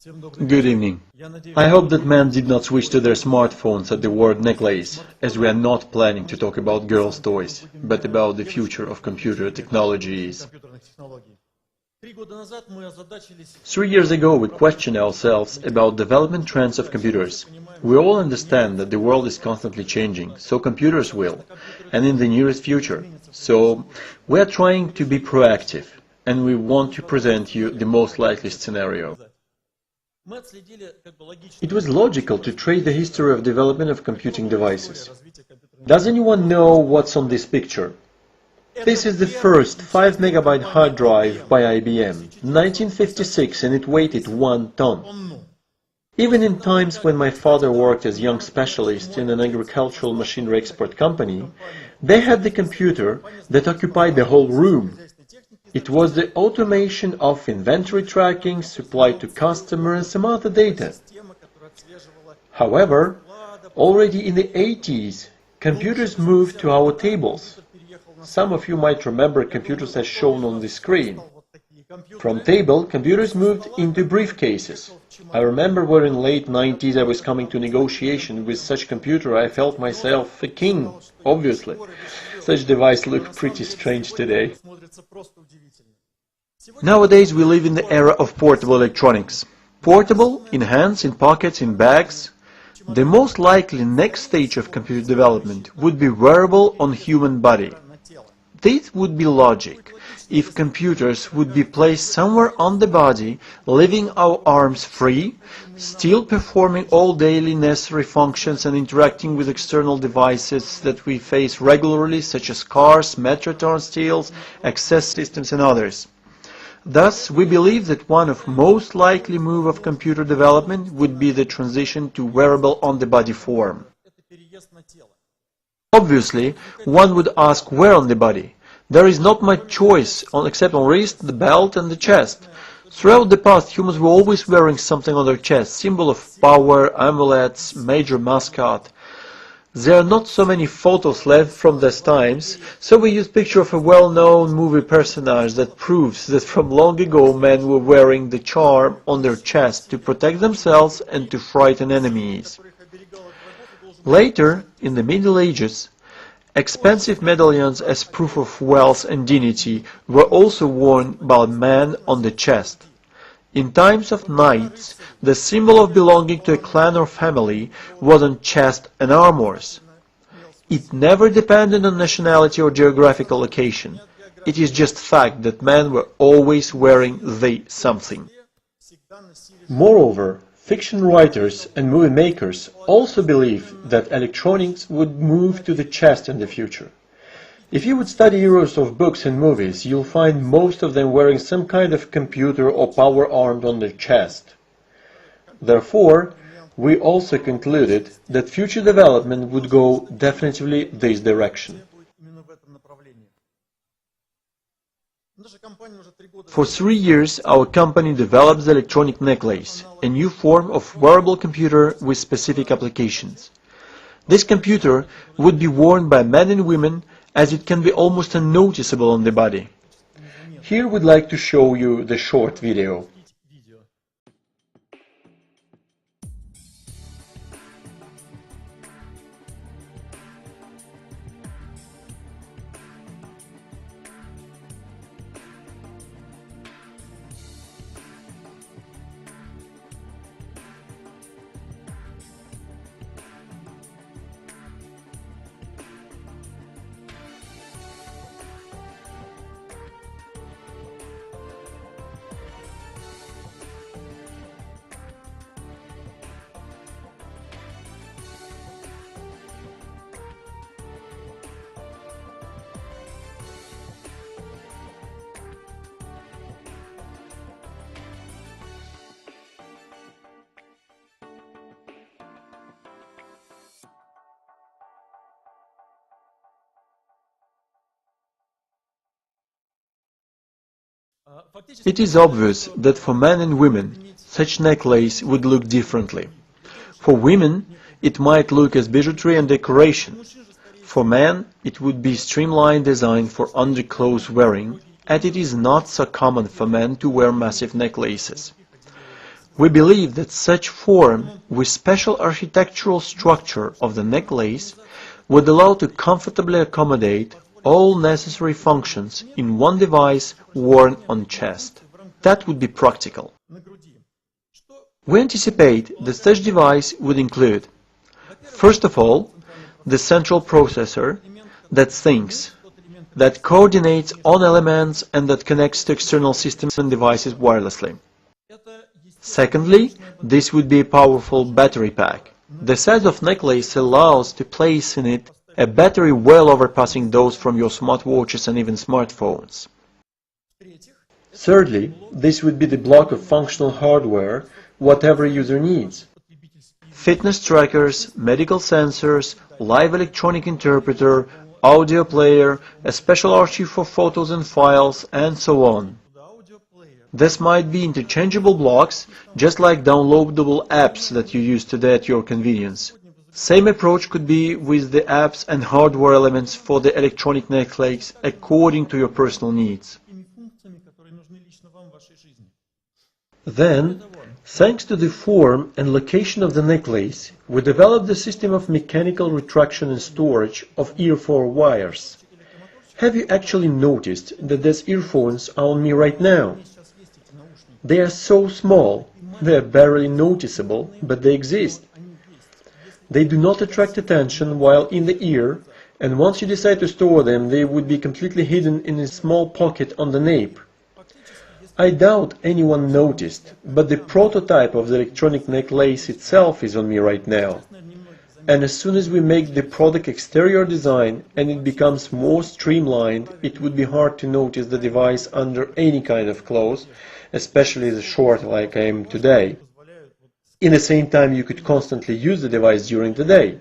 Good evening. I hope that men did not switch to their smartphones at the word necklace, as we are not planning to talk about girls' toys, but about the future of computer technologies. 3 years ago we questioned ourselves about development trends of computers. We all understand that the world is constantly changing, so computers will, and in the nearest future. So we are trying to be proactive, and we want to present you the most likely scenario. It was logical to trace the history of development of computing devices. Does anyone know what's on this picture? This is the first 5 MB hard drive by IBM, 1956, and it weighed 1 ton. Even in times when my father worked as young specialist in an agricultural machinery export company, they had the computer that occupied the whole room. It was the automation of inventory tracking, supply to customer, and some other data. However, already in the 80s, computers moved to our tables. Some of you might remember computers as shown on the screen. From table, computers moved into briefcases. I remember where in late 90s I was coming to negotiation with such computer. I felt myself a king, obviously. Such device look pretty strange today. Nowadays we live in the era of portable electronics. Portable, in hands, in pockets, in bags. The most likely next stage of computer development would be wearable on human body. This would be logic if computers would be placed somewhere on the body, leaving our arms free, still performing all daily necessary functions and interacting with external devices that we face regularly, such as cars, metro turnstiles, access systems and others. Thus, we believe that one of most likely move of computer development would be the transition to wearable on-the-body form. Obviously, one would ask where on the body. There is not much choice except on wrist, the belt and the chest. Throughout the past, humans were always wearing something on their chest, symbol of power, amulets, major mascot. There are not so many photos left from those times, so we use picture of a well-known movie personage that proves that from long ago men were wearing the charm on their chest to protect themselves and to frighten enemies. Later, in the Middle Ages, expensive medallions as proof of wealth and dignity were also worn by men on the chest. In times of knights, the symbol of belonging to a clan or family was on chest and armors. It never depended on nationality or geographical location. It is just fact that men were always wearing the something. Moreover, fiction writers and movie makers also believe that electronics would move to the chest in the future. If you would study heroes of books and movies, you'll find most of them wearing some kind of computer or power arm on their chest. Therefore, we also concluded that future development would go definitely this direction. For 3 years, our company developed the electronic necklace, a new form of wearable computer with specific applications. This computer would be worn by men and women, as it can be almost unnoticeable on the body. Here we'd like to show you the short video. It is obvious that for men and women, such necklace would look differently. For women, it might look as bijouterie and decoration. For men, it would be streamlined design for underclothes wearing, as it is not so common for men to wear massive necklaces. We believe that such form with special architectural structure of the necklace would allow to comfortably accommodate all necessary functions in one device worn on chest. That would be practical. We anticipate that such device would include, first of all, the central processor that thinks, that coordinates all elements and that connects to external systems and devices wirelessly. Secondly, this would be a powerful battery pack. The size of necklace allows to place in it a battery well overpassing those from your smartwatches and even smartphones. Thirdly, this would be the block of functional hardware, whatever user needs. Fitness trackers, medical sensors, live electronic interpreter, audio player, a special archive for photos and files, and so on. This might be interchangeable blocks, just like downloadable apps that you use today at your convenience. Same approach could be with the apps and hardware elements for the electronic necklace according to your personal needs. Then, thanks to the form and location of the necklace, we developed the system of mechanical retraction and storage of earphone wires. Have you actually noticed that these earphones are on me right now? They are so small, they are barely noticeable, but they exist. They do not attract attention while in the ear, and once you decide to store them, they would be completely hidden in a small pocket on the nape. I doubt anyone noticed, but the prototype of the electronic necklace itself is on me right now. And as soon as we make the product exterior design and it becomes more streamlined, it would be hard to notice the device under any kind of clothes, especially the short like I am today. In the same time, you could constantly use the device during the day.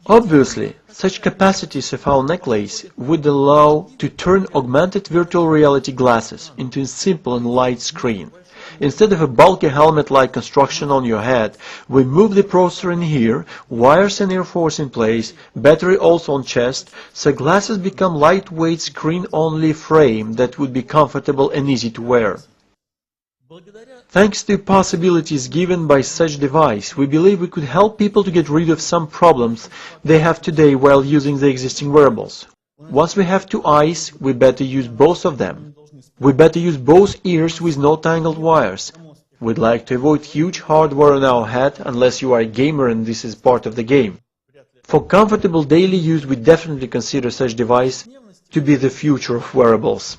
Obviously, such capacities of our necklace would allow to turn augmented virtual reality glasses into a simple and light screen. Instead of a bulky helmet-like construction on your head, we move the processor in here, wires and earphones in place, battery also on chest, so glasses become lightweight screen-only frame that would be comfortable and easy to wear. Thanks to possibilities given by such device, we believe we could help people to get rid of some problems they have today while using the existing wearables. Once we have two eyes, we better use both of them. We better use both ears with no tangled wires. We'd like to avoid huge hardware on our head unless you are a gamer and this is part of the game. For comfortable daily use, we definitely consider such device to be the future of wearables.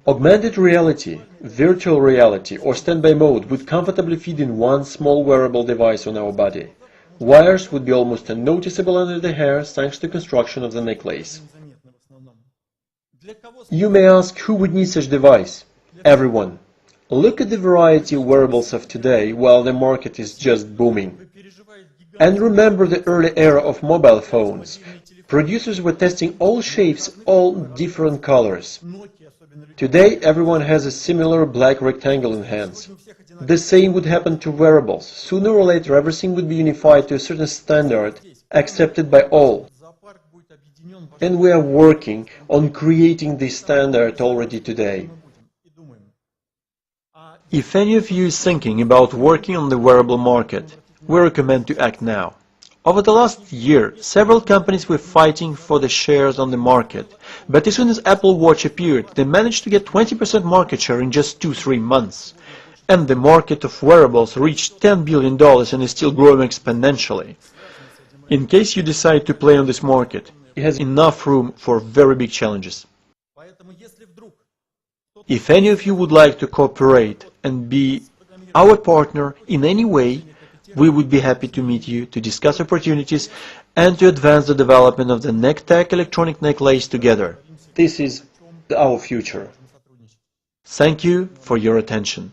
Augmented reality, virtual reality or standby mode would comfortably fit in one small wearable device on our body. Wires would be almost unnoticeable under the hair thanks to construction of the necklace. You may ask who would need such device? Everyone. Look at the variety of wearables of today while the market is just booming. And remember the early era of mobile phones. Producers were testing all shapes, all different colors. Today everyone has a similar black rectangle in hands. The same would happen to wearables. Sooner or later everything would be unified to a certain standard accepted by all. And we are working on creating this standard already today. If any of you is thinking about working on the wearable market, we recommend to act now. Over the last year, several companies were fighting for the shares on the market, but as soon as Apple Watch appeared, they managed to get 20% market share in just 2-3 months. And the market of wearables reached $10 billion and is still growing exponentially. In case you decide to play on this market, it has enough room for very big challenges. If any of you would like to cooperate and be our partner in any way, we would be happy to meet you, to discuss opportunities, and to advance the development of the NeckTec electronic necklace together. This is our future. Thank you for your attention.